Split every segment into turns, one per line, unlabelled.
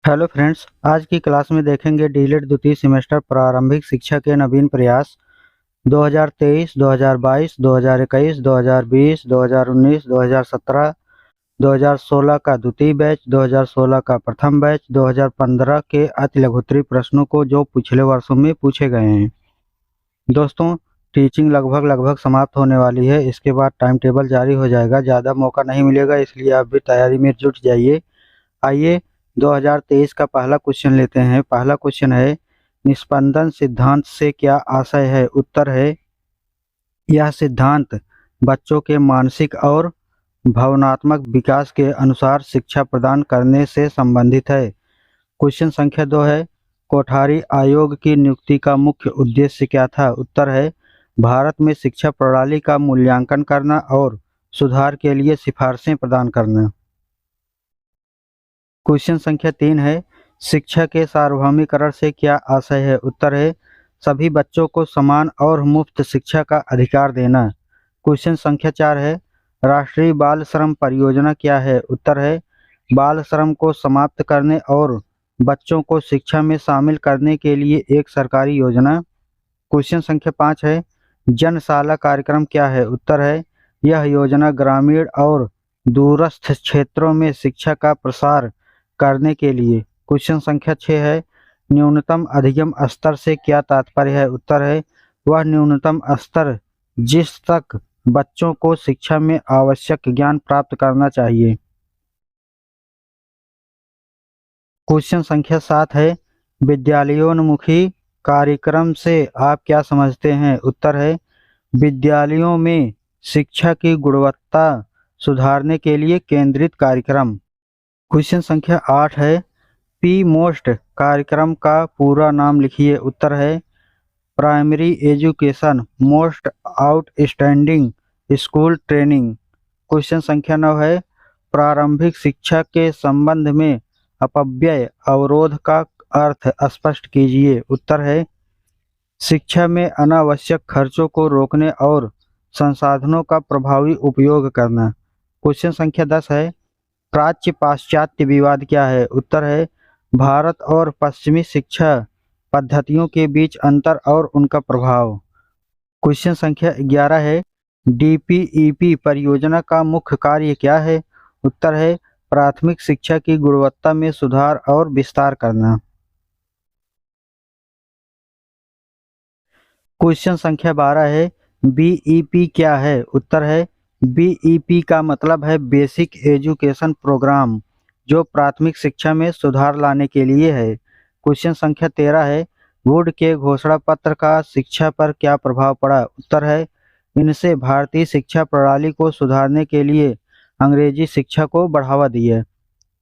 Hello friends, आज की class में देखेंगे डीएलएड द्वितीय सेमेस्टर प्रारंभिक शिक्षा के नवीन प्रयास 2023, 2022, 2021, 2020, 2019, 2017, 2016 का द्वितीय बैच, 2016 का प्रथम बैच, 2015 के अति लघुत्तरीय प्रश्नों को जो पिछले वर्षों में पूछे गए हैं। दोस्तों, टीचिंग लगभग समाप्त होने वाली है। इसके बाद टाइम टेबल जारी हो जाएगा। ज़्यादा मौका नहीं मिलेगा, इसलिए आप भी तैयारी में जुट जाइए। आइए 2023 का पहला क्वेश्चन लेते हैं। पहला क्वेश्चन है, निस्पंदन सिद्धांत से क्या आशय है? उत्तर है, यह सिद्धांत बच्चों के मानसिक और भावनात्मक विकास के अनुसार शिक्षा प्रदान करने से संबंधित है। क्वेश्चन संख्या 2 है, कोठारी आयोग की नियुक्ति का मुख्य उद्देश्य क्या था? उत्तर है, भारत में शिक्षा प्रणाली का मूल्यांकन करना और सुधार के लिए सिफारिशें प्रदान करना। क्वेश्चन संख्या 3 है, शिक्षा के सार्वभौमिकरण से क्या आशय है? उत्तर है, सभी बच्चों को समान और मुफ्त शिक्षा का अधिकार देना। क्वेश्चन संख्या 4 है, राष्ट्रीय बाल श्रम परियोजना क्या है? उत्तर है, बाल श्रम को समाप्त करने और बच्चों को शिक्षा में शामिल करने के लिए एक सरकारी योजना। क्वेश्चन संख्या 5 है, जनशाला कार्यक्रम क्या है? उत्तर है, यह योजना ग्रामीण और दूरस्थ क्षेत्रों में शिक्षा का प्रसार करने के लिए। क्वेश्चन संख्या 6 है, न्यूनतम अधिगम स्तर से क्या तात्पर्य है? उत्तर है, वह न्यूनतम स्तर जिस तक बच्चों को शिक्षा में आवश्यक ज्ञान प्राप्त करना चाहिए। क्वेश्चन संख्या 7 है, विद्यालयोन्मुखी कार्यक्रम से आप क्या समझते हैं? उत्तर है, विद्यालयों में शिक्षा की गुणवत्ता सुधारने के लिए केंद्रित कार्यक्रम। क्वेश्चन संख्या 8 है, पी मोस्ट कार्यक्रम का पूरा नाम लिखिए। उत्तर है, primary education most outstanding school training. Question संख्या 9 है, प्रारंभिक शिक्षा के संबंध में अपव्यय अवरोध का अर्थ स्पष्ट कीजिए। उत्तर है, शिक्षा में अनावश्यक खर्चों को रोकने और संसाधनों का प्रभावी उपयोग करना। क्वेश्चन संख्या 10 है, प्राच्य पाश्चात्य विवाद क्या है? उत्तर है, भारत और पश्चिमी शिक्षा पद्धतियों के बीच अंतर और उनका प्रभाव। क्वेश्चन संख्या 11 है, डीपीईपी परियोजना का मुख्य कार्य क्या है? उत्तर है, प्राथमिक शिक्षा की गुणवत्ता में सुधार और विस्तार करना। क्वेश्चन संख्या 12 है, बीईपी क्या है? उत्तर है, बीईपी का मतलब है बेसिक एजुकेशन प्रोग्राम, जो प्राथमिक शिक्षा में सुधार लाने के लिए है। क्वेश्चन संख्या 13 है, वुड के घोषणा पत्र का शिक्षा पर क्या प्रभाव पड़ा? उत्तर है, इनसे भारतीय शिक्षा प्रणाली को सुधारने के लिए अंग्रेजी शिक्षा को बढ़ावा दिया।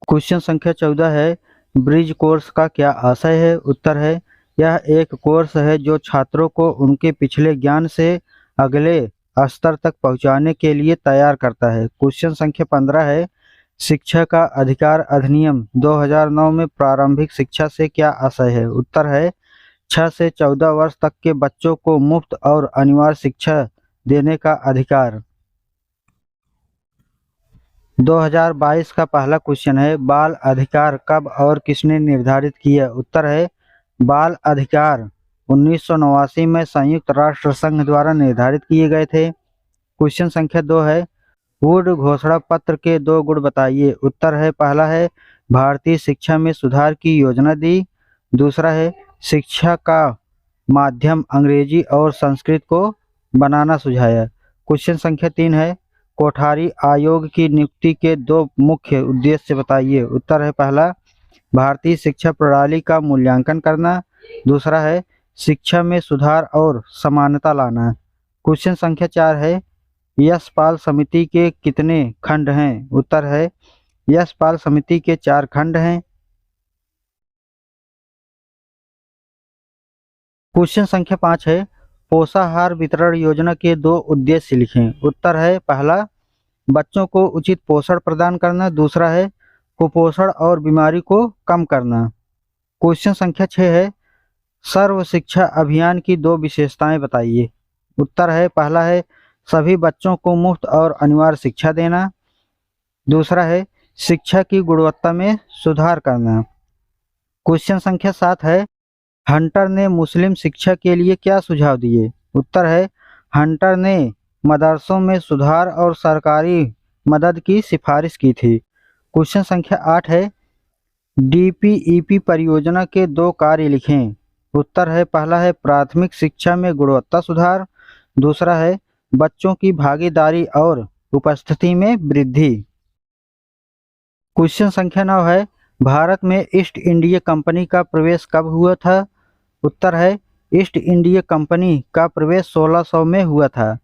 क्वेश्चन संख्या 14 है, ब्रिज कोर्स का क्या आशय है? उत्तर है, यह एक कोर्स है जो छात्रों को उनके पिछले ज्ञान से अगले स्तर तक पहुंचाने के लिए तैयार करता है। क्वेश्चन संख्या 15 है, शिक्षा का अधिकार अधिनियम 2009 में प्रारंभिक शिक्षा से क्या आशय है? उत्तर है, 6 से 14 वर्ष तक के बच्चों को मुफ्त और अनिवार्य शिक्षा देने का अधिकार। 2022 का पहला क्वेश्चन है, बाल अधिकार कब और किसने निर्धारित किया? उत्तर है, बाल अधिकार 1989 में संयुक्त राष्ट्र संघ द्वारा निर्धारित किए गए थे। क्वेश्चन संख्या 2 है, वुड घोषणा पत्र के 2 गुण बताइए। उत्तर है, पहला है, भारतीय शिक्षा में सुधार की योजना दी। दूसरा है, शिक्षा का माध्यम अंग्रेजी और संस्कृत को बनाना सुझाया। क्वेश्चन संख्या 3 है, कोठारी आयोग की नियुक्ति के 2 मुख्य उद्देश्य बताइए। उत्तर है, पहला, भारतीय शिक्षा प्रणाली का मूल्यांकन करना। दूसरा है, शिक्षा में सुधार और समानता लाना। क्वेश्चन संख्या 4 है, यशपाल समिति के कितने खंड हैं? उत्तर है, यशपाल समिति के 4 खंड हैं। क्वेश्चन संख्या 5 है, पोषाहार वितरण योजना के 2 उद्देश्य लिखें। उत्तर है, पहला, बच्चों को उचित पोषण प्रदान करना। दूसरा है, कुपोषण और बीमारी को कम करना। क्वेश्चन संख्या 6 है, सर्व शिक्षा अभियान की 2 विशेषताएं बताइए। उत्तर है, पहला है, सभी बच्चों को मुफ्त और अनिवार्य शिक्षा देना। दूसरा है, शिक्षा की गुणवत्ता में सुधार करना। क्वेश्चन संख्या 7 है, हंटर ने मुस्लिम शिक्षा के लिए क्या सुझाव दिए? उत्तर है, हंटर ने मदरसों में सुधार और सरकारी मदद की सिफारिश की थी। क्वेश्चन संख्या 8 है, डीपीईपी परियोजना के 2 कार्य लिखें। उत्तर है, पहला है प्राथमिक शिक्षा में गुणवत्ता सुधार, दूसरा है बच्चों की भागीदारी और उपस्थिति में वृद्धि। क्वेश्चन संख्या 9 है, भारत में ईस्ट इंडिया कंपनी का प्रवेश कब हुआ था? उत्तर है, ईस्ट इंडिया कंपनी का प्रवेश 1600 में हुआ था।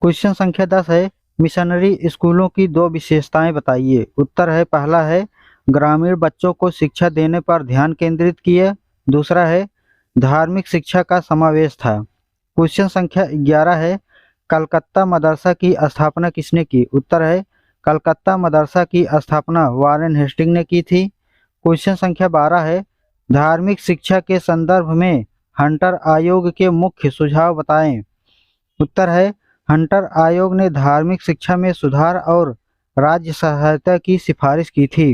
क्वेश्चन संख्या 10 है, मिशनरी स्कूलों की 2 विशेषताएं बताइए। उत्तर है, पहला है ग्रामीण बच्चों को शिक्षा देने पर ध्यान केंद्रित किया, दूसरा है धार्मिक शिक्षा का समावेश था। क्वेश्चन संख्या 11 है, कलकत्ता मदरसा की स्थापना किसने की? उत्तर है, कलकत्ता मदरसा की स्थापना वारेन हेस्टिंग ने की थी। क्वेश्चन संख्या 12 है, धार्मिक शिक्षा के संदर्भ में हंटर आयोग के मुख्य सुझाव बताएं। उत्तर है, हंटर आयोग ने धार्मिक शिक्षा में सुधार और राज्य सहायता की सिफारिश की थी।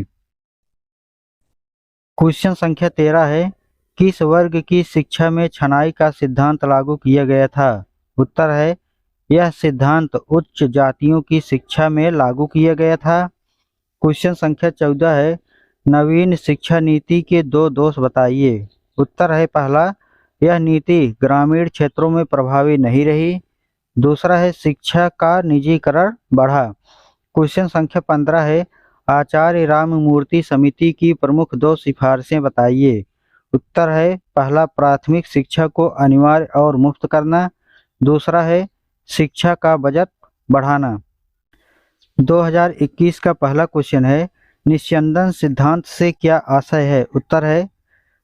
क्वेश्चन संख्या 13 है, किस वर्ग की शिक्षा में छनाई का सिद्धांत लागू किया गया था? उत्तर है, यह सिद्धांत उच्च जातियों की शिक्षा में लागू किया गया था। क्वेश्चन संख्या 14 है, नवीन शिक्षा नीति के 2 दोष बताइए। उत्तर है, पहला, यह नीति ग्रामीण क्षेत्रों में प्रभावी नहीं रही, दूसरा है शिक्षा का निजीकरण बढ़ा। क्वेश्चन संख्या 15 है, आचार्य राममूर्ति समिति की प्रमुख 2 सिफारिशें बताइए। उत्तर है, पहला, प्राथमिक शिक्षा को अनिवार्य और मुफ्त करना, दूसरा है शिक्षा का बजट बढ़ाना। 2021 का पहला क्वेश्चन है, निस्यंदन सिद्धांत से क्या आशय है? उत्तर है,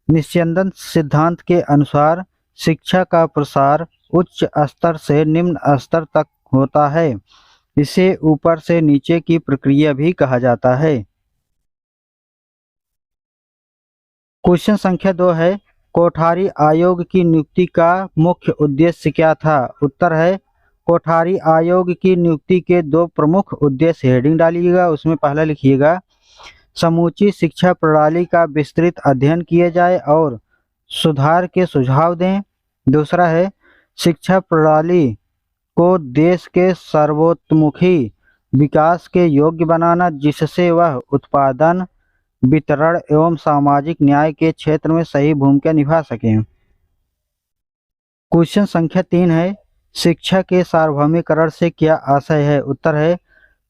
निस्यंदन सिद्धांत के अनुसार शिक्षा का प्रसार उच्च स्तर से निम्न स्तर तक होता है। इसे ऊपर से नीचे की प्रक्रिया भी कहा जाता है। क्वेश्चन संख्या 2 है, कोठारी आयोग की नियुक्ति का मुख्य उद्देश्य क्या था? उत्तर है, कोठारी आयोग की नियुक्ति के 2 प्रमुख उद्देश्य, हेडिंग डालिएगा, उसमें पहला लिखिएगा, समूची शिक्षा प्रणाली का विस्तृत अध्ययन किया जाए और सुधार के सुझाव दें, दूसरा है शिक्षा प्रणाली को देश के सर्वतोमुखी विकास के योग्य बनाना, जिससे वह उत्पादन, वितरण एवं सामाजिक न्याय के क्षेत्र में सही भूमिका निभा सकें। क्वेश्चन संख्या 3 है, शिक्षा के सार्वभौमिकरण से क्या आशय है? उत्तर है,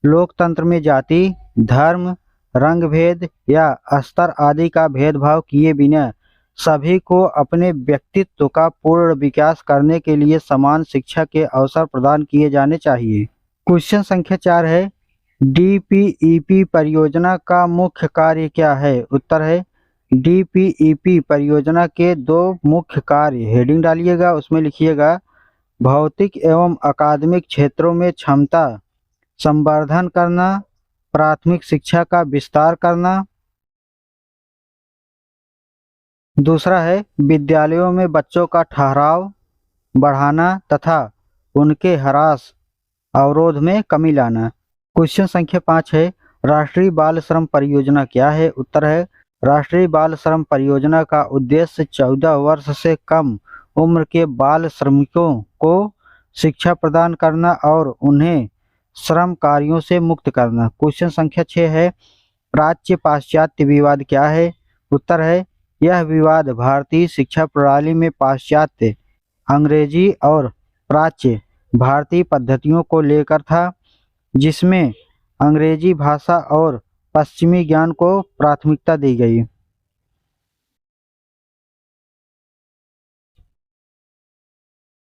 लोकतंत्र में जाति, धर्म, रंग भेद या स्तर आदि का भेदभाव किए बिना सभी को अपने व्यक्तित्व का पूर्ण विकास करने के लिए समान शिक्षा के अवसर प्रदान किए जाने चाहिए। क्वेश्चन संख्या 4 है, डीपीईपी परियोजना का मुख्य कार्य क्या है? उत्तर है, डीपीईपी परियोजना के 2 मुख्य कार्य, हेडिंग डालिएगा, उसमें लिखिएगा, भौतिक एवं अकादमिक क्षेत्रों में क्षमता संवर्धन करना, प्राथमिक शिक्षा का विस्तार करना, दूसरा है विद्यालयों में बच्चों का ठहराव बढ़ाना तथा उनके ह्रास अवरोध में कमी लाना। क्वेश्चन संख्या 5 है, राष्ट्रीय बाल श्रम परियोजना क्या है? उत्तर है, राष्ट्रीय बाल श्रम परियोजना का उद्देश्य 14 वर्ष से कम उम्र के बाल श्रमिकों को शिक्षा प्रदान करना और उन्हें श्रम कार्यों से मुक्त करना। क्वेश्चन संख्या 6 है, प्राच्य पाश्चात्य विवाद क्या है? उत्तर है, यह विवाद भारतीय शिक्षा प्रणाली में पाश्चात्य, अंग्रेजी और प्राच्य भारतीय पद्धतियों को लेकर था, जिसमें अंग्रेजी भाषा और पश्चिमी ज्ञान को प्राथमिकता दी गई।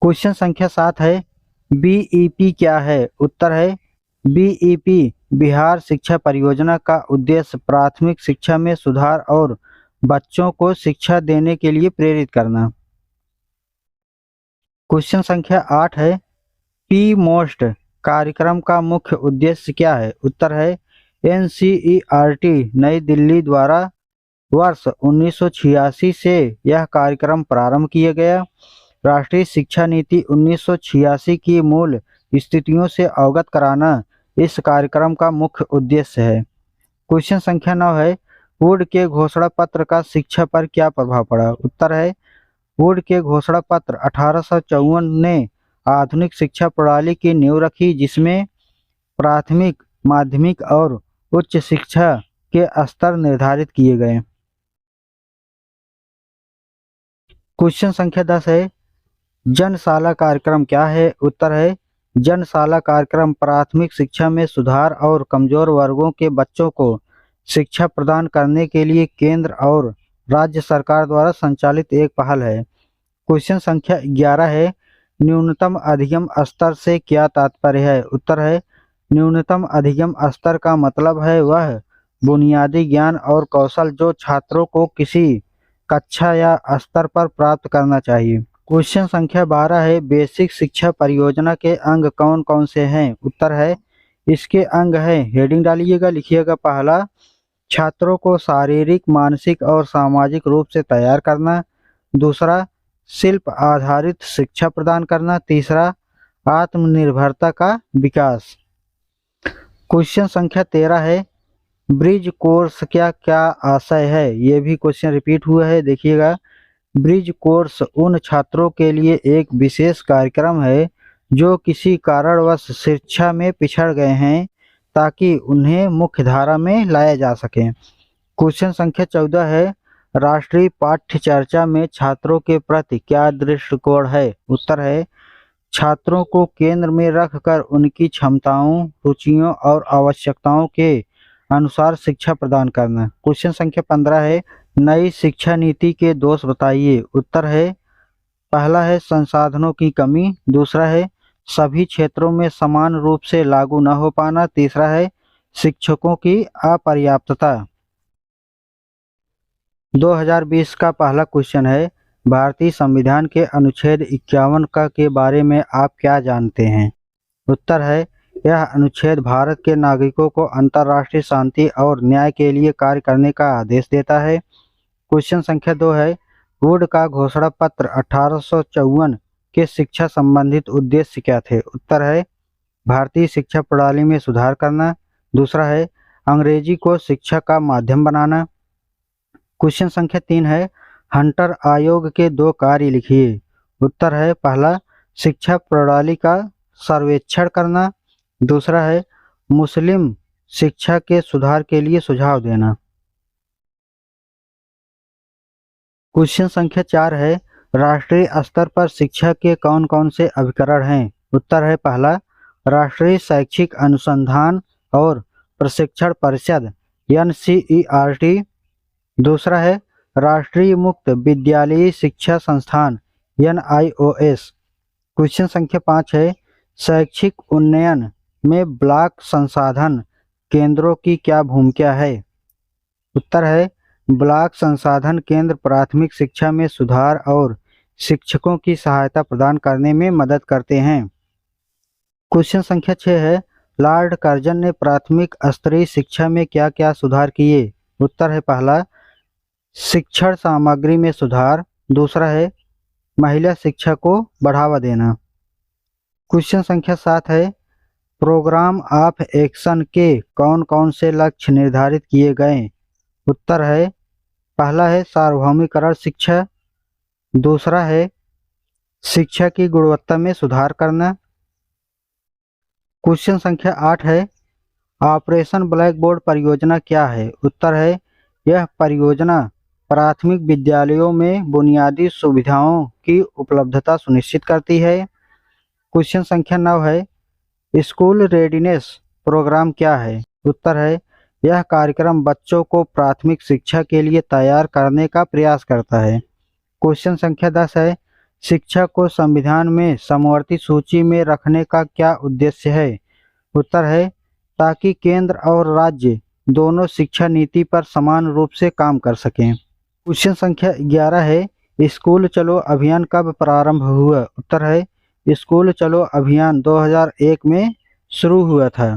क्वेश्चन संख्या 7 है, बीईपी क्या है? उत्तर है, बीईपी बिहार शिक्षा परियोजना का उद्देश्य प्राथमिक शिक्षा में सुधार और बच्चों को शिक्षा देने के लिए प्रेरित करना। क्वेश्चन संख्या 8 है, पी मोस्ट कार्यक्रम का मुख्य उद्देश्य क्या है? उत्तर है, एनसीईआरटी नई दिल्ली द्वारा वर्ष 1986 से यह कार्यक्रम प्रारंभ किया गया। राष्ट्रीय शिक्षा नीति 1986 की मूल स्थितियों से अवगत कराना इस कार्यक्रम का मुख्य उद्देश्य है। क्वेश्चन संख्या 9 है, वुड के घोषणा पत्र का शिक्षा पर क्या प्रभाव पड़ा? उत्तर है वुड के घोषणा पत्र 1854 ने आधुनिक शिक्षा प्रणाली की नींव रखी, जिसमें प्राथमिक, माध्यमिक और उच्च शिक्षा के स्तर निर्धारित किए गए। क्वेश्चन संख्या 10 है, जनशाला कार्यक्रम क्या है? उत्तर है जनशाला कार्यक्रम प्राथमिक शिक्षा में सुधार और कमजोर वर्गों के बच्चों को शिक्षा प्रदान करने के लिए केंद्र और राज्य सरकार द्वारा संचालित एक पहल है। क्वेश्चन संख्या 11 है, न्यूनतम अधिगम स्तर से क्या तात्पर्य है? उत्तर है न्यूनतम अधिगम स्तर का मतलब है वह बुनियादी ज्ञान और कौशल जो छात्रों को किसी कक्षा या स्तर पर प्राप्त करना चाहिए। क्वेश्चन संख्या 12 है, बेसिक शिक्षा परियोजना के अंग कौन कौन से हैं? उत्तर है इसके अंग है, हेडिंग डालिएगा, लिखिएगा, पहला छात्रों को शारीरिक, मानसिक और सामाजिक रूप से तैयार करना, दूसरा शिल्प आधारित शिक्षा प्रदान करना, तीसरा आत्मनिर्भरता का विकास। क्वेश्चन संख्या 13 है, ब्रिज कोर्स क्या क्या आशय है? ये भी क्वेश्चन रिपीट हुआ है, देखिएगा। ब्रिज कोर्स उन छात्रों के लिए एक विशेष कार्यक्रम है जो किसी कारणवश शिक्षा में पिछड़ गए हैं, ताकि उन्हें मुख्यधारा में लाया जा सके। क्वेश्चन संख्या 14 है, राष्ट्रीय पाठ्य चर्चा में छात्रों के प्रति क्या दृष्टिकोण है? उत्तर है छात्रों को केंद्र में रखकर उनकी क्षमताओं, रुचियों और आवश्यकताओं के अनुसार शिक्षा प्रदान करना। क्वेश्चन संख्या 15 है, नई शिक्षा नीति के दोष बताइए। उत्तर है पहला है संसाधनों की कमी, दूसरा है सभी क्षेत्रों में समान रूप से लागू न हो पाना, तीसरा है शिक्षकों की अपर्याप्तता। 2020 का पहला क्वेश्चन है, भारतीय संविधान के अनुच्छेद 51 का के बारे में आप क्या जानते हैं? उत्तर है यह अनुच्छेद भारत के नागरिकों को अंतर्राष्ट्रीय शांति और न्याय के लिए कार्य करने का आदेश देता है। क्वेश्चन संख्या 2 है, वुड का घोषणा पत्र 1854 के शिक्षा संबंधित उद्देश्य क्या थे? उत्तर है भारतीय शिक्षा प्रणाली में सुधार करना, दूसरा है अंग्रेजी को शिक्षा का माध्यम बनाना। क्वेश्चन संख्या 3 है, हंटर आयोग के 2 कार्य लिखिए। उत्तर है पहला शिक्षा प्रणाली का सर्वेक्षण करना, दूसरा है मुस्लिम शिक्षा के सुधार के लिए सुझाव देना। क्वेश्चन संख्या 4 है, राष्ट्रीय स्तर पर शिक्षा के कौन कौन से अभिकरण हैं? उत्तर है पहला राष्ट्रीय शैक्षिक अनुसंधान और प्रशिक्षण परिषद NCERT, दूसरा है राष्ट्रीय मुक्त विद्यालयी शिक्षा संस्थान NIOS। क्वेश्चन संख्या 5 है, शैक्षिक उन्नयन में ब्लॉक संसाधन केंद्रों की क्या भूमिका है? उत्तर है ब्लॉक संसाधन केंद्र प्राथमिक शिक्षा में सुधार और शिक्षकों की सहायता प्रदान करने में मदद करते हैं। क्वेश्चन संख्या 6 है, लॉर्ड कर्जन ने प्राथमिक स्तरीय शिक्षा में क्या क्या सुधार किए? उत्तर है पहला शिक्षण सामग्री में सुधार, दूसरा है महिला शिक्षा को बढ़ावा देना। क्वेश्चन संख्या 7 है, प्रोग्राम ऑफ एक्शन के कौन कौन से लक्ष्य निर्धारित किए गए? उत्तर है पहला है सार्वभौमिकरण शिक्षा, दूसरा है शिक्षा की गुणवत्ता में सुधार करना। क्वेश्चन संख्या 8 है, ऑपरेशन ब्लैक बोर्ड परियोजना क्या है? उत्तर है यह परियोजना प्राथमिक विद्यालयों में बुनियादी सुविधाओं की उपलब्धता सुनिश्चित करती है। क्वेश्चन संख्या 9 है, स्कूल रेडीनेस प्रोग्राम क्या है? उत्तर है यह कार्यक्रम बच्चों को प्राथमिक शिक्षा के लिए तैयार करने का प्रयास करता है। क्वेश्चन संख्या 10 है, शिक्षा को संविधान में समवर्ती सूची में रखने का क्या उद्देश्य है? उत्तर है ताकि केंद्र और राज्य दोनों शिक्षा नीति पर समान रूप से काम कर सकें। क्वेश्चन संख्या 11 है, स्कूल चलो अभियान कब प्रारंभ हुआ? उत्तर है स्कूल चलो अभियान 2001 में शुरू हुआ था।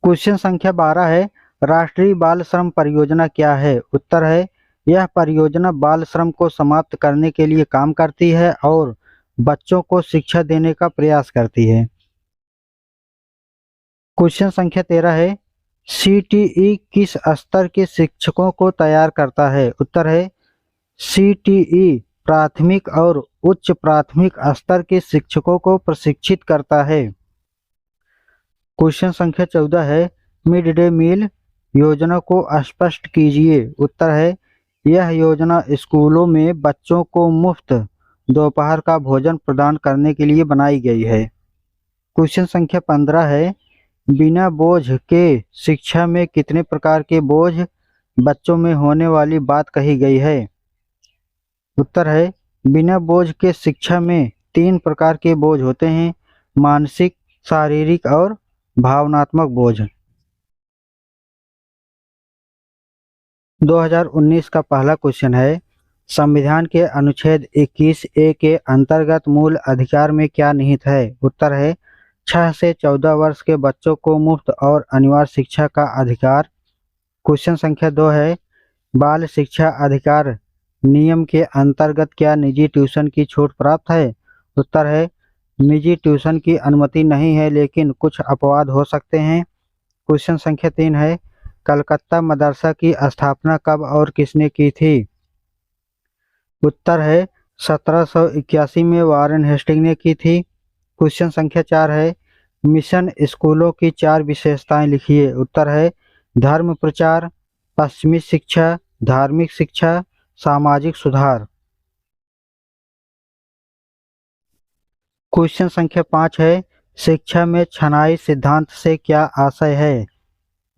क्वेश्चन संख्या 12 है, राष्ट्रीय बाल श्रम परियोजना क्या है? उत्तर है यह परियोजना बाल श्रम को समाप्त करने के लिए काम करती है और बच्चों को शिक्षा देने का प्रयास करती है। क्वेश्चन संख्या 13 है, सीटीई किस स्तर के शिक्षकों को तैयार करता है? उत्तर है सीटीई प्राथमिक और उच्च प्राथमिक स्तर के शिक्षकों को प्रशिक्षित करता है। क्वेश्चन संख्या 14 है, मिड डे मील योजना को स्पष्ट कीजिए। उत्तर है यह योजना स्कूलों में बच्चों को मुफ्त दोपहर का भोजन प्रदान करने के लिए बनाई गई है। क्वेश्चन संख्या 15 है, बिना बोझ के शिक्षा में कितने प्रकार के बोझ बच्चों में होने वाली बात कही गई है? उत्तर है बिना बोझ के शिक्षा में 3 प्रकार के बोझ होते हैं, मानसिक, शारीरिक और भावनात्मक बोझ। 2019 का पहला क्वेश्चन है, संविधान के अनुच्छेद 21A के अंतर्गत मूल अधिकार में क्या निहित है? उत्तर है 6 से 14 वर्ष के बच्चों को मुफ्त और अनिवार्य शिक्षा का अधिकार। क्वेश्चन संख्या 2 है, बाल शिक्षा अधिकार नियम के अंतर्गत क्या निजी ट्यूशन की छूट प्राप्त है? उत्तर है निजी ट्यूशन की अनुमति नहीं है, लेकिन कुछ अपवाद हो सकते हैं। क्वेश्चन संख्या 3 है, कलकत्ता मदरसा की स्थापना कब और किसने की थी? उत्तर है 1781 में वारेन हेस्टिंग ने की थी। क्वेश्चन संख्या 4 है, मिशन स्कूलों की 4 विशेषताएं लिखिए। उत्तर है धर्म प्रचार, पश्चिमी शिक्षा, धार्मिक शिक्षा, सामाजिक सुधार। क्वेश्चन संख्या 5 है, शिक्षा में छनाई सिद्धांत से क्या आशय है?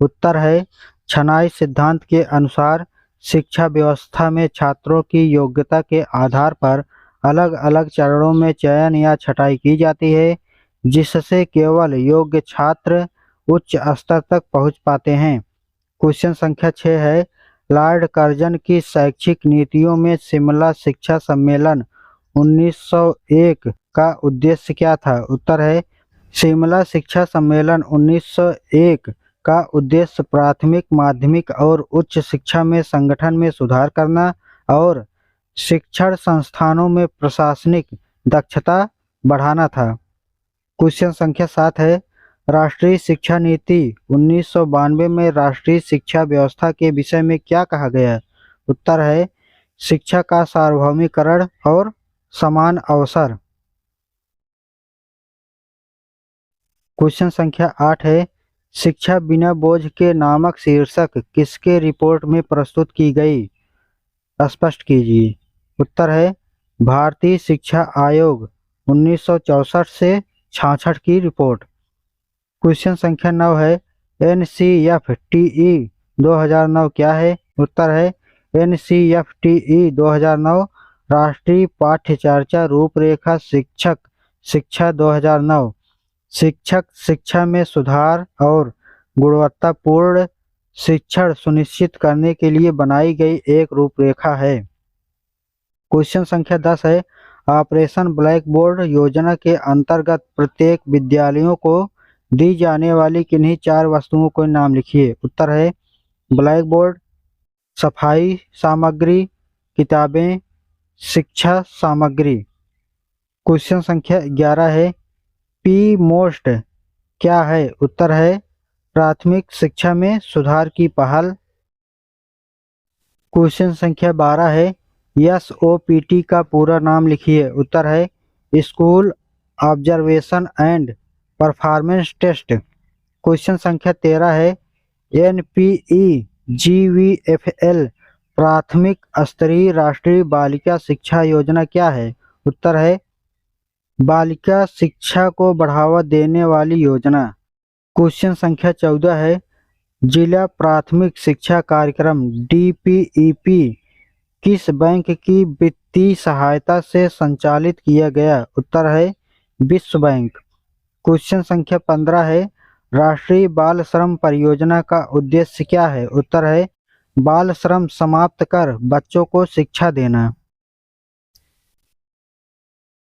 उत्तर है छनाई सिद्धांत के अनुसार शिक्षा व्यवस्था में छात्रों की योग्यता के आधार पर अलग अलग चरणों में चयन या छटाई की जाती है, जिससे केवल योग्य छात्र उच्च स्तर तक पहुंच पाते हैं। क्वेश्चन संख्या 6 है, लॉर्ड कर्जन की शैक्षिक नीतियों में शिमला शिक्षा सम्मेलन 1901 का उद्देश्य क्या था? उत्तर है शिमला शिक्षा सम्मेलन 1901 का उद्देश्य प्राथमिक, माध्यमिक और उच्च शिक्षा में संगठन में सुधार करना और शिक्षण संस्थानों में प्रशासनिक दक्षता बढ़ाना था। क्वेश्चन संख्या 7 है, राष्ट्रीय शिक्षा नीति 1992 में राष्ट्रीय शिक्षा व्यवस्था के विषय में क्या कहा गया? उत्तर है शिक्षा का सार्वभौमिकरण और समान अवसर। क्वेश्चन संख्या 8 है, शिक्षा बिना बोझ के नामक शीर्षक किसके रिपोर्ट में प्रस्तुत की गई? स्पष्ट कीजिए। उत्तर है भारतीय शिक्षा आयोग 1964 से 66 की रिपोर्ट। क्वेश्चन संख्या 9 है, NCFTE 2009 क्या है? उत्तर है NCFTE 2009 राष्ट्रीय पाठ्यचर्या रूपरेखा शिक्षक शिक्षा 2009 शिक्षक शिक्षा में सुधार और गुणवत्तापूर्ण शिक्षण सुनिश्चित करने के लिए बनाई गई एक रूपरेखा है। क्वेश्चन संख्या 10 है, ऑपरेशन ब्लैक बोर्ड योजना के अंतर्गत प्रत्येक विद्यालयों को दी जाने वाली किन्हीं 4 वस्तुओं के नाम लिखिए। उत्तर है ब्लैक बोर्ड, सफाई सामग्री, किताबें, शिक्षा सामग्री। क्वेश्चन संख्या 11 है, पी मोस्ट क्या है? उत्तर है प्राथमिक शिक्षा में सुधार की पहल। क्वेश्चन संख्या 12 है, SOPT का पूरा नाम लिखिए। उत्तर है school observation and performance test. Question संख्या 13 है, NPEGVFL प्राथमिक स्तरीय राष्ट्रीय बालिका शिक्षा योजना क्या है? उत्तर है बालिका शिक्षा को बढ़ावा देने वाली योजना। क्वेश्चन संख्या 14 है, जिला प्राथमिक शिक्षा कार्यक्रम DPEP किस बैंक की वित्तीय सहायता से संचालित किया गया? उत्तर है विश्व बैंक। क्वेश्चन संख्या 15 है, राष्ट्रीय बाल श्रम परियोजना का उद्देश्य क्या है? उत्तर है बाल श्रम समाप्त कर बच्चों को शिक्षा देना।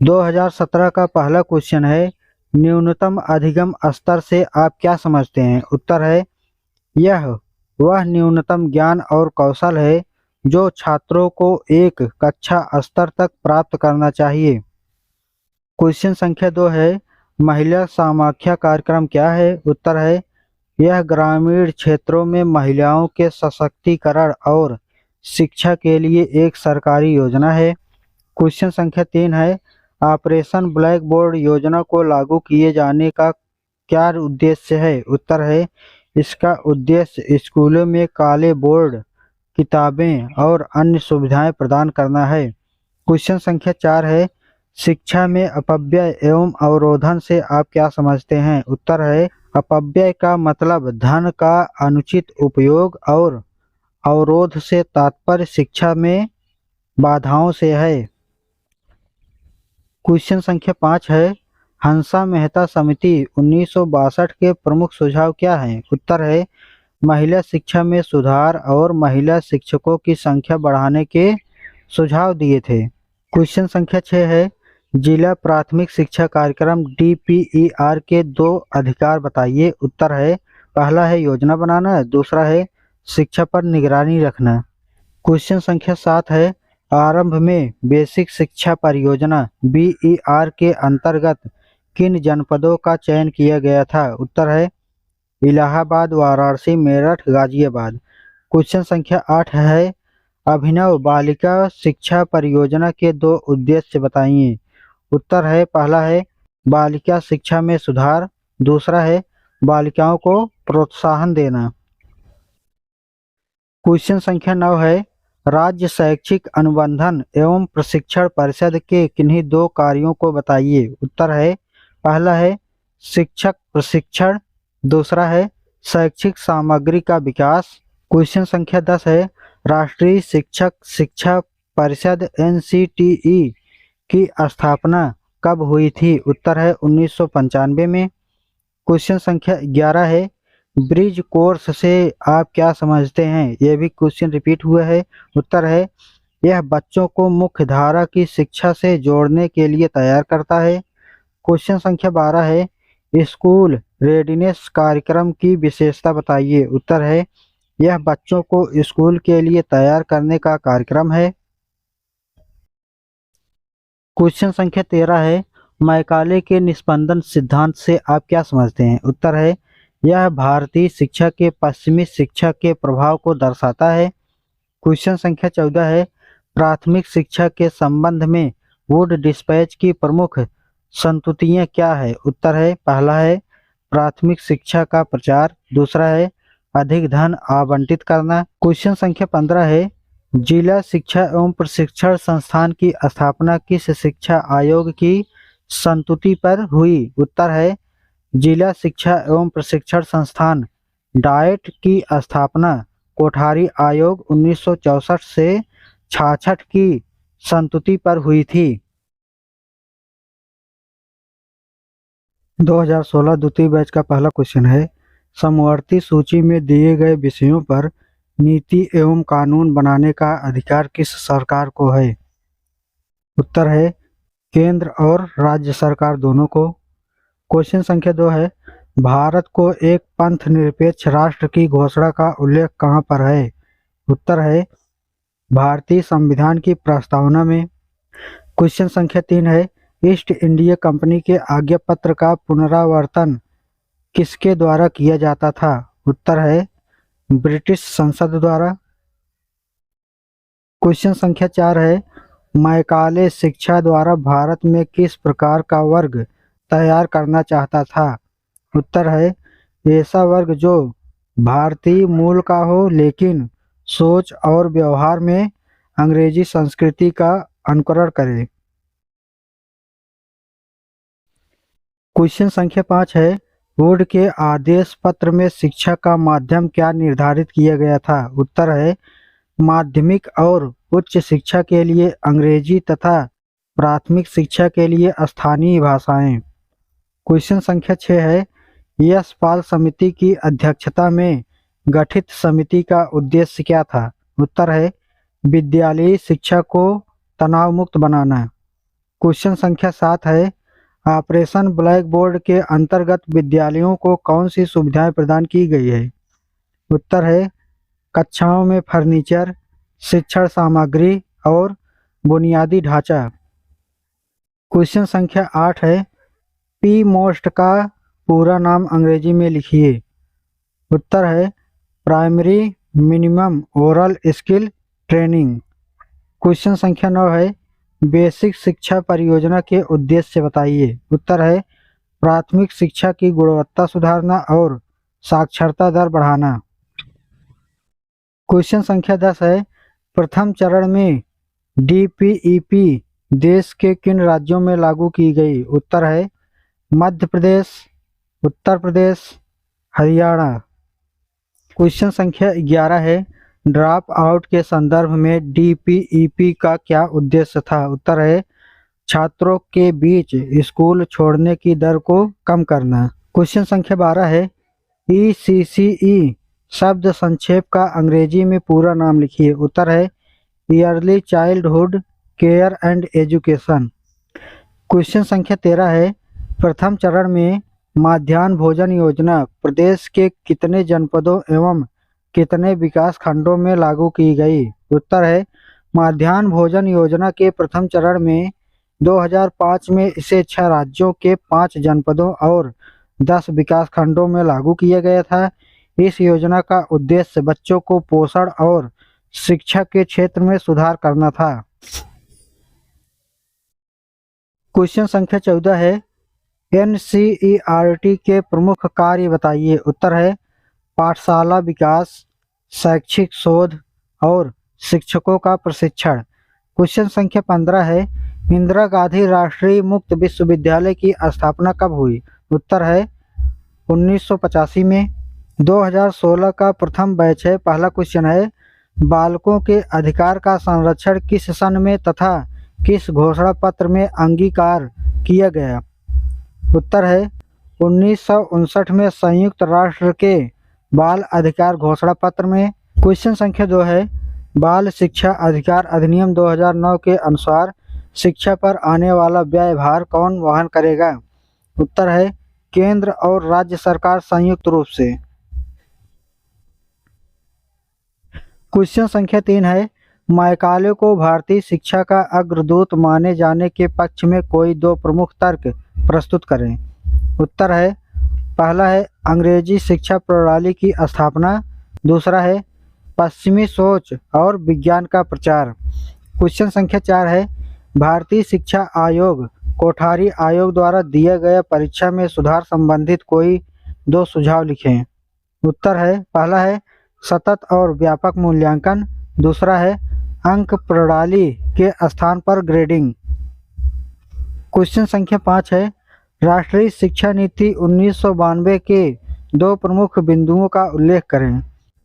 2017 का पहला क्वेश्चन है, न्यूनतम अधिगम स्तर से आप क्या समझते हैं? उत्तर है यह वह न्यूनतम ज्ञान और कौशल है जो छात्रों को एक कक्षा स्तर तक प्राप्त करना चाहिए। क्वेश्चन संख्या 2 है, महिला समाख्या कार्यक्रम क्या है? उत्तर है यह ग्रामीण क्षेत्रों में महिलाओं के सशक्तिकरण और शिक्षा के लिए एक सरकारी योजना है। क्वेश्चन संख्या 3 है, ऑपरेशन ब्लैक बोर्ड योजना को लागू किए जाने का क्या उद्देश्य है? उत्तर है, इसका उद्देश्य स्कूलों में काले बोर्ड, किताबें और अन्य सुविधाएं प्रदान करना है। क्वेश्चन संख्या 4 है, शिक्षा में अपव्यय एवं अवरोधन से आप क्या समझते हैं? उत्तर है, अपव्यय का मतलब धन का अनुचित उपयोग और अवरोध से तात्पर्य शिक्षा में बाधाओं से है। क्वेश्चन संख्या 5 है, हंसा मेहता समिति 1962 के प्रमुख सुझाव क्या हैं? उत्तर है, महिला शिक्षा में सुधार और महिला शिक्षकों की संख्या बढ़ाने के सुझाव दिए थे। क्वेश्चन संख्या 6 है, जिला प्राथमिक शिक्षा कार्यक्रम DPER के 2 अधिकार बताइए। उत्तर है, पहला है योजना बनाना, दूसरा है शिक्षा पर निगरानी रखना। क्वेश्चन संख्या 7 है, आरंभ में बेसिक शिक्षा परियोजना BER के अंतर्गत किन जनपदों का चयन किया गया था? उत्तर है, इलाहाबाद, वाराणसी, मेरठ, गाजियाबाद। क्वेश्चन संख्या 8 है, अभिनव बालिका शिक्षा परियोजना के 2 उद्देश्य बताइए। उत्तर है, पहला है बालिका शिक्षा में सुधार, दूसरा है बालिकाओं को प्रोत्साहन देना। क्वेश्चन संख्या 9 है, राज्य शैक्षिक अनुबंधन एवं प्रशिक्षण परिषद के किन्हीं 2 कार्यों को बताइए। उत्तर है, पहला है शिक्षक प्रशिक्षण, दूसरा है शैक्षिक सामग्री का विकास। क्वेश्चन संख्या 10 है, राष्ट्रीय शिक्षक शिक्षा परिषद NCTE की स्थापना कब हुई थी? उत्तर है, 1995 में। क्वेश्चन संख्या 11 है, ब्रिज कोर्स से आप क्या समझते हैं? यह भी क्वेश्चन रिपीट हुआ है। उत्तर है, यह बच्चों को मुख्य धारा की शिक्षा से जोड़ने के लिए तैयार करता है। क्वेश्चन संख्या 12 है, स्कूल रेडिनेस कार्यक्रम की विशेषता बताइए। उत्तर है, यह बच्चों को स्कूल के लिए तैयार करने का कार्यक्रम है। क्वेश्चन संख्या 13 है, मैकाले के निस्पंदन सिद्धांत से आप क्या समझते हैं? उत्तर है, यह भारतीय शिक्षा के पश्चिमी शिक्षा के प्रभाव को दर्शाता है। क्वेश्चन संख्या 14 है, प्राथमिक शिक्षा के संबंध में वुड डिस्पैच की प्रमुख संतुतियां क्या है? उत्तर है, पहला है प्राथमिक शिक्षा का प्रचार, दूसरा है अधिक धन आवंटित करना। क्वेश्चन संख्या 15 है, जिला शिक्षा एवं प्रशिक्षण संस्थान की स्थापना किस शिक्षा आयोग की संतुति पर हुई? उत्तर है, जिला शिक्षा एवं प्रशिक्षण संस्थान डाइट की स्थापना कोठारी आयोग 1964 से 66 की संतुति पर हुई थी। 2016 द्वितीय बैच का पहला क्वेश्चन है, समवर्ती सूची में दिए गए विषयों पर नीति एवं कानून बनाने का अधिकार किस सरकार को है? उत्तर है, केंद्र और राज्य सरकार दोनों को। क्वेश्चन संख्या 2 है, भारत को एक पंथ निरपेक्ष राष्ट्र की घोषणा का उल्लेख कहाँ पर है? उत्तर है, भारतीय संविधान की प्रस्तावना में। क्वेश्चन संख्या 3 है, ईस्ट इंडिया कंपनी के आज्ञा पत्र का पुनरावर्तन किसके द्वारा किया जाता था? उत्तर है, ब्रिटिश संसद द्वारा। क्वेश्चन संख्या 4 है, मैकाले शिक्षा द्वारा भारत में किस प्रकार का वर्ग तैयार करना चाहता था? उत्तर है, ऐसा वर्ग जो भारतीय मूल का हो लेकिन सोच और व्यवहार में अंग्रेजी संस्कृति का अनुकरण करे। क्वेश्चन संख्या 5 है, वुड के आदेश पत्र में शिक्षा का माध्यम क्या निर्धारित किया गया था? उत्तर है, माध्यमिक और उच्च शिक्षा के लिए अंग्रेजी तथा प्राथमिक शिक्षा के लिए स्थानीय भाषाएं। क्वेश्चन संख्या 6 है, यशपाल समिति की अध्यक्षता में गठित समिति का उद्देश्य क्या था? उत्तर है, विद्यालयी शिक्षा को तनाव मुक्त बनाना। क्वेश्चन संख्या 7 है, ऑपरेशन ब्लैक बोर्ड के अंतर्गत विद्यालयों को कौन सी सुविधाएं प्रदान की गई है? उत्तर है, कक्षाओं में फर्नीचर, शिक्षण सामग्री और बुनियादी ढांचा। क्वेश्चन संख्या 8 है, पी मोस्ट का पूरा नाम अंग्रेजी में लिखिए। उत्तर है primary minimum oral skill training. Question संख्या 9 है बेसिक शिक्षा परियोजना के उद्देश्य बताइए। उत्तर है प्राथमिक शिक्षा की गुणवत्ता सुधारना और साक्षरता दर बढ़ाना। क्वेश्चन संख्या 10 है प्रथम चरण में डीपीईपी देश के किन राज्यों में लागू की गई। उत्तर है मध्य प्रदेश, उत्तर प्रदेश, हरियाणा। क्वेश्चन संख्या 11 है ड्रॉप आउट के संदर्भ में डीपीईपी का क्या उद्देश्य था। उत्तर है छात्रों के बीच स्कूल छोड़ने की दर को कम करना। क्वेश्चन संख्या 12 है ईसीसीई शब्द संक्षेप का अंग्रेजी में पूरा नाम लिखिए। उत्तर है yearly childhood care and education. Question संख्या 13 है प्रथम चरण में मध्याह्न भोजन योजना प्रदेश के कितने जनपदों एवं कितने विकास खंडों में लागू की गई। उत्तर है मध्याह्न भोजन योजना के प्रथम चरण में 2005 में इसे 6 राज्यों के 5 जनपदों और 10 विकास खंडों में लागू किया गया था। इस योजना का उद्देश्य बच्चों को पोषण और शिक्षा के क्षेत्र में सुधार करना था। क्वेश्चन संख्या 14 है एनसीईआरटी के प्रमुख कार्य बताइए। उत्तर है पाठशाला विकास, शैक्षिक शोध और शिक्षकों का प्रशिक्षण। क्वेश्चन संख्या 15 है इंदिरा गांधी राष्ट्रीय मुक्त विश्वविद्यालय की स्थापना कब हुई। उत्तर है 1985 में। 2016 का प्रथम बैच है। पहला क्वेश्चन है बालकों के अधिकार का संरक्षण किस सन में तथा किस घोषणा पत्र में अंगीकार किया गया। उत्तर है 1959 में संयुक्त राष्ट्र के बाल अधिकार घोषणा पत्र में। क्वेश्चन संख्या 2 है बाल शिक्षा अधिकार अधिनियम 2009 के अनुसार शिक्षा पर आने वाला व्यय भार कौन वहन करेगा। उत्तर है केंद्र और राज्य सरकार संयुक्त रूप से। क्वेश्चन संख्या 3 है मैकाले को भारतीय शिक्षा का अग्रदूत माने जाने के पक्ष में कोई 2 प्रमुख तर्क प्रस्तुत करें। उत्तर है पहला है अंग्रेजी शिक्षा प्रणाली की स्थापना, दूसरा है पश्चिमी सोच और विज्ञान का प्रचार। क्वेश्चन संख्या 4 है भारतीय शिक्षा आयोग कोठारी आयोग द्वारा दिया गया परीक्षा में सुधार संबंधित कोई 2 सुझाव लिखें। उत्तर है पहला है सतत और व्यापक मूल्यांकन, दूसरा है अंक प्रणाली के स्थान पर ग्रेडिंग। क्वेश्चन संख्या 5 है राष्ट्रीय शिक्षा नीति 1992 के 2 प्रमुख बिंदुओं का उल्लेख करें।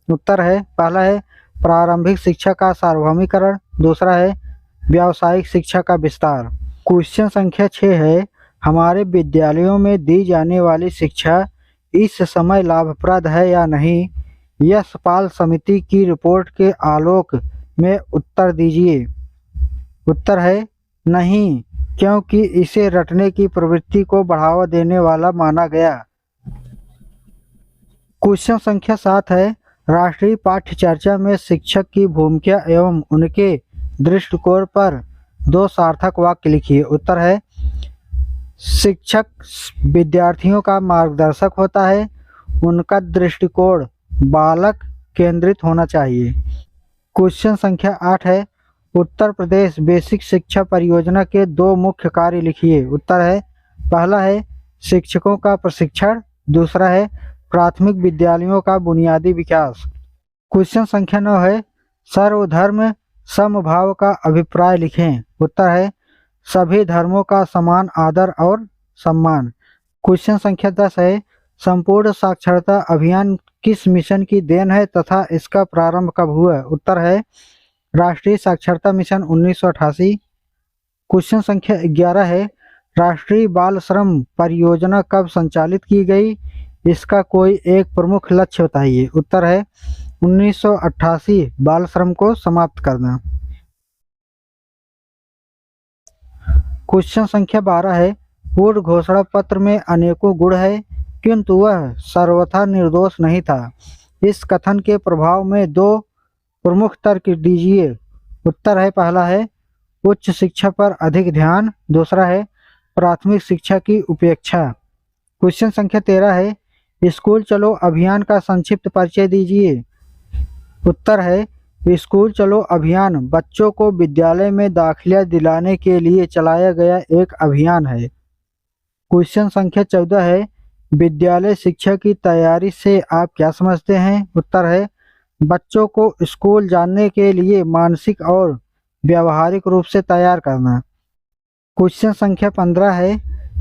उत्तर है पहला है प्रारंभिक शिक्षा का सार्वभौमिकरण, दूसरा है व्यावसायिक शिक्षा का विस्तार। क्वेश्चन संख्या 6 है हमारे विद्यालयों में दी जाने वाली शिक्षा इस समय लाभप्रद है या नहीं। यशपाल समिति की रिपोर्ट के आलोक में उत्तर दीजिए। उत्तर है नहीं, क्योंकि इसे रटने की प्रवृत्ति को बढ़ावा देने वाला माना गया। क्वेश्चन संख्या 7 है राष्ट्रीय पाठ्यचर्या में शिक्षक की भूमिका एवं उनके दृष्टिकोण पर 2 सार्थक वाक्य लिखिए। उत्तर है शिक्षक विद्यार्थियों का मार्गदर्शक होता है, उनका दृष्टिकोण बालक केंद्रित होना चाहिए। क्वेश्चन संख्या 8 है उत्तर प्रदेश बेसिक शिक्षा परियोजना के 2 मुख्य कार्य लिखिए। उत्तर है पहला है शिक्षकों का प्रशिक्षण, दूसरा है प्राथमिक विद्यालयों का बुनियादी विकास। क्वेश्चन संख्या 9 है सर्वधर्म समभाव का अभिप्राय लिखें। उत्तर है सभी धर्मों का समान आदर और सम्मान। क्वेश्चन संख्या 10 है संपूर्ण साक्षरता अभियान किस मिशन की देन है तथा इसका प्रारंभ कब हुआ। उत्तर है राष्ट्रीय साक्षरता मिशन 1988। क्वेश्चन संख्या 11 है राष्ट्रीय बाल श्रम परियोजना कब संचालित की गई, इसका कोई एक प्रमुख लक्ष्य बताइए। उत्तर है 1988 बाल श्रम को समाप्त करना। क्वेश्चन संख्या 12 है पूर्ण घोषणा पत्र में अनेकों गुण है किंतु वह सर्वथा निर्दोष नहीं था। इस कथन के प्रभाव में 2 प्रमुख तर्क दीजिए। उत्तर है पहला है उच्च शिक्षा पर अधिक ध्यान, दूसरा है प्राथमिक शिक्षा की उपेक्षा। क्वेश्चन संख्या 13 है स्कूल चलो अभियान का संक्षिप्त परिचय दीजिए। उत्तर है स्कूल चलो अभियान बच्चों को विद्यालय में दाखिला दिलाने के लिए चलाया गया एक अभियान है। क्वेश्चन संख्या 14 है विद्यालय शिक्षा की तैयारी से आप क्या समझते हैं? उत्तर है बच्चों को स्कूल जाने के लिए मानसिक और व्यावहारिक रूप से तैयार करना। क्वेश्चन संख्या 15 है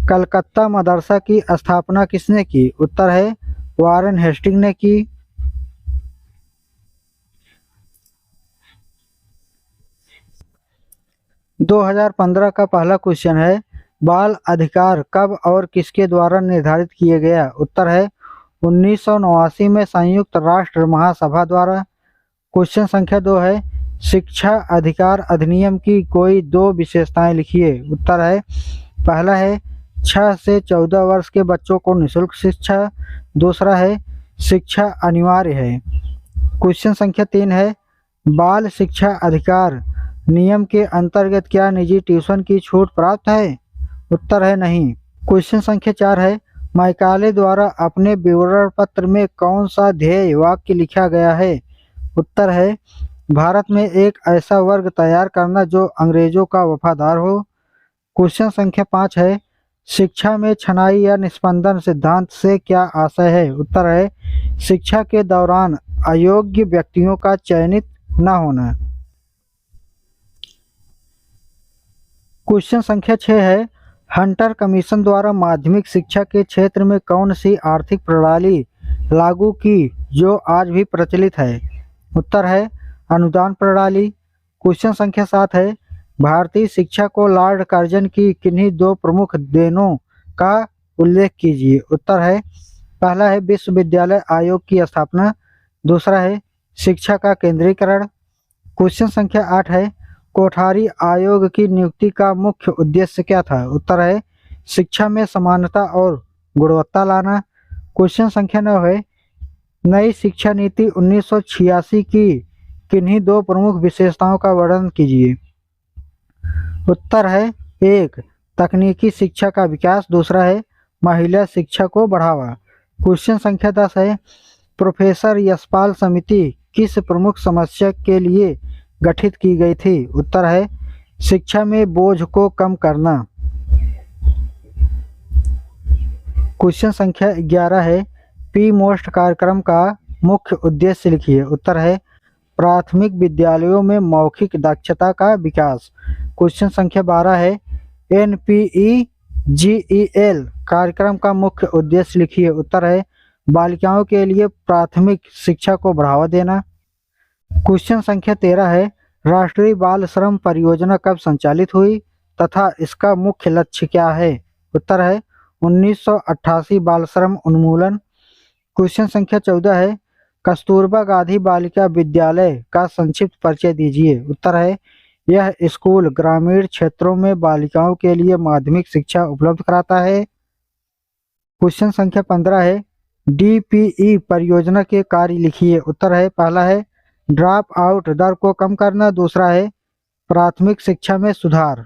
कलकत्ता मदरसा की स्थापना किसने की? उत्तर है वारेन हेस्टिंग ने की। 2015 का पहला क्वेश्चन है बाल अधिकार कब और किसके द्वारा निर्धारित किए गया? उत्तर है 1989 में संयुक्त राष्ट्र महासभा द्वारा। क्वेश्चन संख्या 2 है शिक्षा अधिकार अधिनियम की कोई दो विशेषताएं लिखिए। उत्तर है पहला है 6 से 14 वर्ष के बच्चों को निःशुल्क शिक्षा। दूसरा है शिक्षा अनिवार्य है। क्वेश्चन संख्या 3 है बाल शिक्षा अधिकार नियम के अंतर्गत क्या निजी ट्यूशन की छूट प्राप्त है? उत्तर है नहीं। क्वेश्चन संख्या 4 है मैकाले द्वारा अपने विवरण पत्र में कौन सा ध्येय वाक्य लिखा गया है? उत्तर है भारत में एक ऐसा वर्ग तैयार करना जो अंग्रेजों का वफादार हो। क्वेश्चन संख्या 5 है शिक्षा में छनाई या निस्पंदन सिद्धांत से क्या आशय है? उत्तर है शिक्षा के दौरान अयोग्य व्यक्तियों का चयनित न होना। क्वेश्चन संख्या 6 है हंटर कमीशन द्वारा माध्यमिक शिक्षा के क्षेत्र में कौन सी आर्थिक प्रणाली लागू की जो आज भी प्रचलित है? उत्तर है अनुदान प्रणाली। क्वेश्चन संख्या 7 है भारतीय शिक्षा को लॉर्ड कर्जन की किन्हीं दो प्रमुख देनों का उल्लेख कीजिए। उत्तर है पहला है विश्वविद्यालय आयोग की स्थापना। दूसरा है शिक्षा का केंद्रीकरण। क्वेश्चन संख्या 8 है कोठारी आयोग की नियुक्ति का मुख्य उद्देश्य क्या था? उत्तर है शिक्षा में समानता और गुणवत्ता लाना। क्वेश्चन संख्या 9 है नई शिक्षा नीति 1986 की किन्हीं दो प्रमुख विशेषताओं का वर्णन कीजिए। उत्तर है एक तकनीकी शिक्षा का विकास। दूसरा है महिला शिक्षा को बढ़ावा। क्वेश्चन संख्या 10 है प्रोफेसर यशपाल समिति किस प्रमुख समस्या के लिए गठित की गई थी? उत्तर है शिक्षा में बोझ को कम करना। क्वेश्चन संख्या 11 है पी मोस्ट कार्यक्रम का मुख्य उद्देश्य लिखिए। उत्तर है प्राथमिक विद्यालयों में मौखिक दक्षता का विकास। क्वेश्चन संख्या 12 है NPEGEL कार्यक्रम का मुख्य उद्देश्य लिखिए। उत्तर है बालिकाओं के लिए प्राथमिक शिक्षा को बढ़ावा देना। क्वेश्चन संख्या 13 है राष्ट्रीय बाल श्रम परियोजना कब संचालित हुई तथा इसका मुख्य लक्ष्य क्या है? उत्तर है 1988 बाल श्रम उन्मूलन। क्वेश्चन संख्या 14 है कस्तूरबा गांधी बालिका विद्यालय का संक्षिप्त परिचय दीजिए। उत्तर है यह स्कूल ग्रामीण क्षेत्रों में बालिकाओं के लिए माध्यमिक शिक्षा उपलब्ध कराता है। क्वेश्चन संख्या 15 है DPE परियोजना के कार्य लिखिए। उत्तर है पहला है ड्रॉप आउट दर को कम करना। दूसरा है प्राथमिक शिक्षा में सुधार।